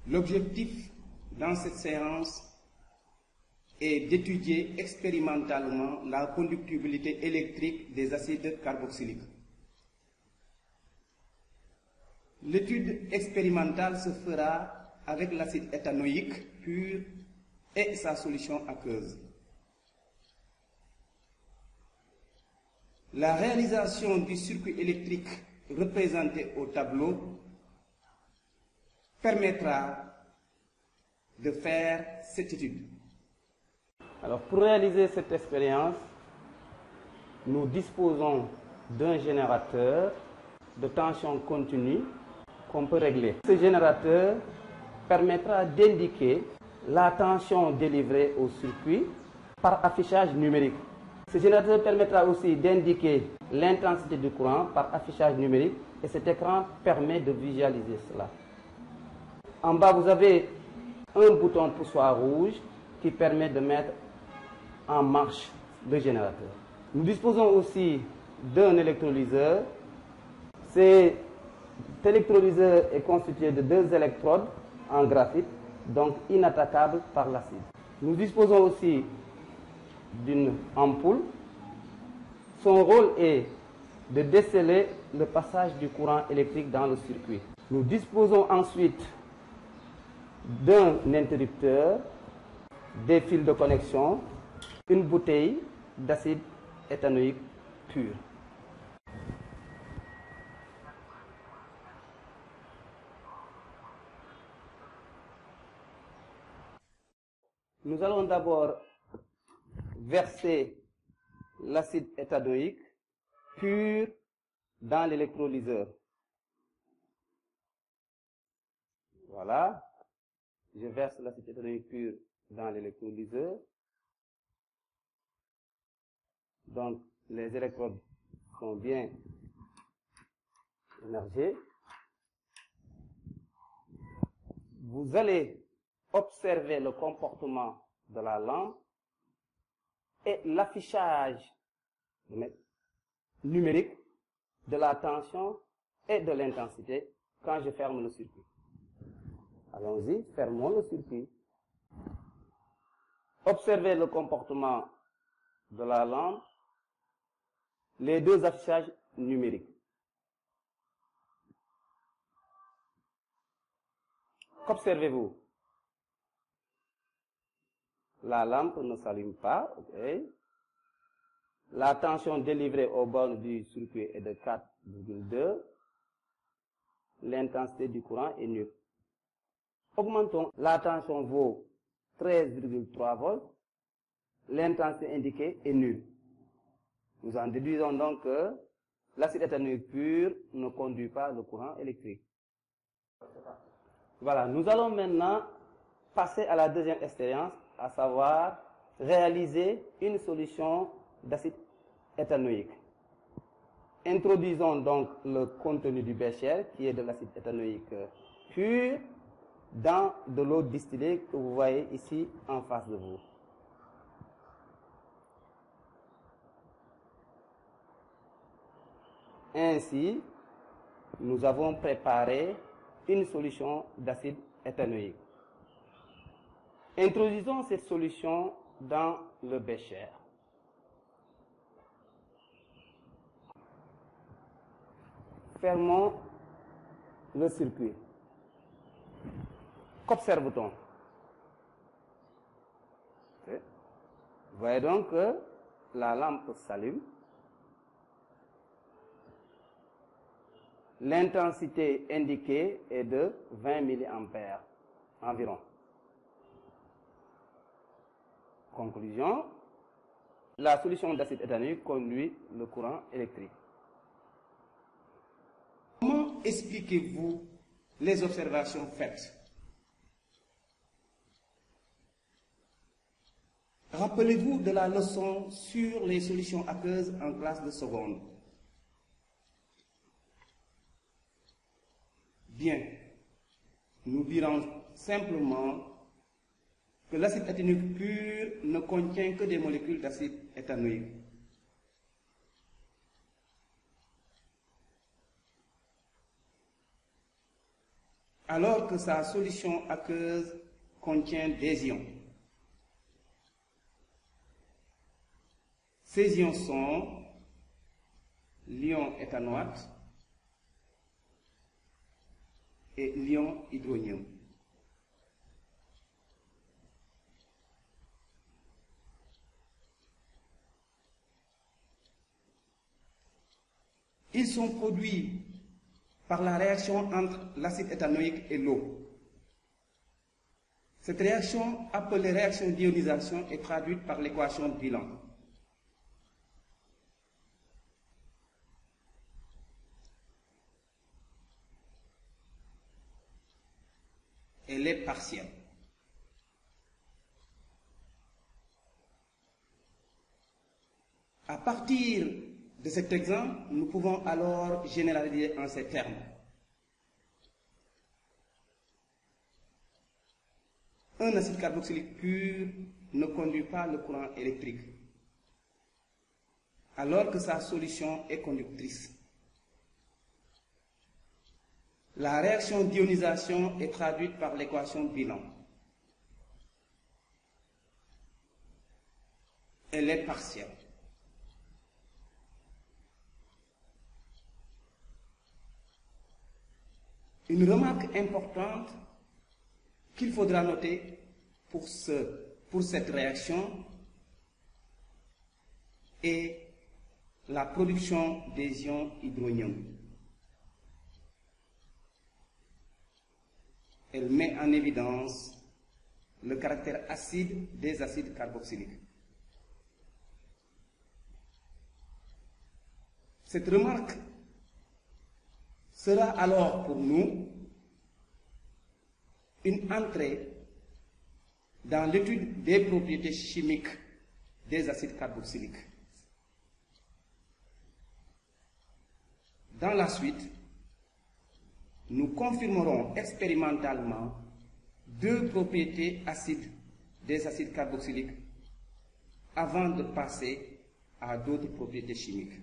L'objectif dans cette séance est d'étudier expérimentalement la conductibilité électrique des acides carboxyliques. L'étude expérimentale se fera avec l'acide éthanoïque pur et sa solution aqueuse. La réalisation du circuit électrique représenté au tableau permettra de faire cette étude. Alors, pour réaliser cette expérience, nous disposons d'un générateur de tension continue qu'on peut régler. Ce générateur permettra d'indiquer la tension délivrée au circuit par affichage numérique. Ce générateur permettra aussi d'indiquer l'intensité du courant par affichage numérique et cet écran permet de visualiser cela. En bas, vous avez un bouton poussoir rouge qui permet de mettre en marche le générateur. Nous disposons aussi d'un électrolyseur. Cet électrolyseur est constitué de 2 électrodes en graphite, donc inattaquables par l'acide. Nous disposons aussi d'une ampoule. Son rôle est de déceler le passage du courant électrique dans le circuit. Nous disposons ensuite d'un interrupteur, des fils de connexion, une bouteille d'acide éthanoïque pur. Nous allons d'abord verser l'acide éthanoïque pur dans l'électrolyseur. Voilà. Je verse l'acide éthanoïque pur dans l'électrolyseur. Donc, les électrodes sont bien émergées. Vous allez observer le comportement de la lampe et l'affichage numérique de la tension et de l'intensité quand je ferme le circuit. Allons-y, fermons le circuit. Observez le comportement de la lampe, les 2 affichages numériques. Qu'observez-vous? La lampe ne s'allume pas. Okay. La tension délivrée aux bornes du circuit est de 4,2. L'intensité du courant est nulle. Augmentons. La tension vaut 13,3 volts. L'intensité indiquée est nulle. Nous en déduisons donc que l'acide éthanoïque pur ne conduit pas le courant électrique. Voilà, nous allons maintenant passer à la deuxième expérience, à savoir réaliser une solution d'acide éthanoïque. Introduisons donc le contenu du bécher, qui est de l'acide éthanoïque pur, dans de l'eau distillée que vous voyez ici en face de vous. Ainsi, nous avons préparé une solution d'acide éthanoïque. Introduisons cette solution dans le bécher. Fermons le circuit. Qu'observe-t-on? Vous voyez donc que la lampe s'allume. L'intensité indiquée est de 20 mA environ. Conclusion, la solution d'acide éthanoïque conduit le courant électrique. Comment expliquez-vous les observations faites? Rappelez-vous de la leçon sur les solutions aqueuses en classe de seconde. Bien, nous dirons simplement que l'acide éthanoïque pur ne contient que des molécules d'acide éthanoïque. alors que sa solution aqueuse contient des ions. Ces ions sont l'ion éthanoate et l'ion hydronium. Ils sont produits par la réaction entre l'acide éthanoïque et l'eau. Cette réaction, appelée réaction d'ionisation, est traduite par l'équation de bilan. Elle est partielle. À partir de cet exemple, nous pouvons alors généraliser en ces termes. Un acide carboxylique pur ne conduit pas le courant électrique, alors que sa solution est conductrice. La réaction d'ionisation est traduite par l'équation bilan. Elle est partielle. Une remarque importante qu'il faudra noter pour cette réaction est la production des ions hydronium. Elle met en évidence le caractère acide des acides carboxyliques. Cette remarque sera alors pour nous une entrée dans l'étude des propriétés chimiques des acides carboxyliques. Dans la suite, nous confirmerons expérimentalement deux propriétés acides des acides carboxyliques avant de passer à d'autres propriétés chimiques.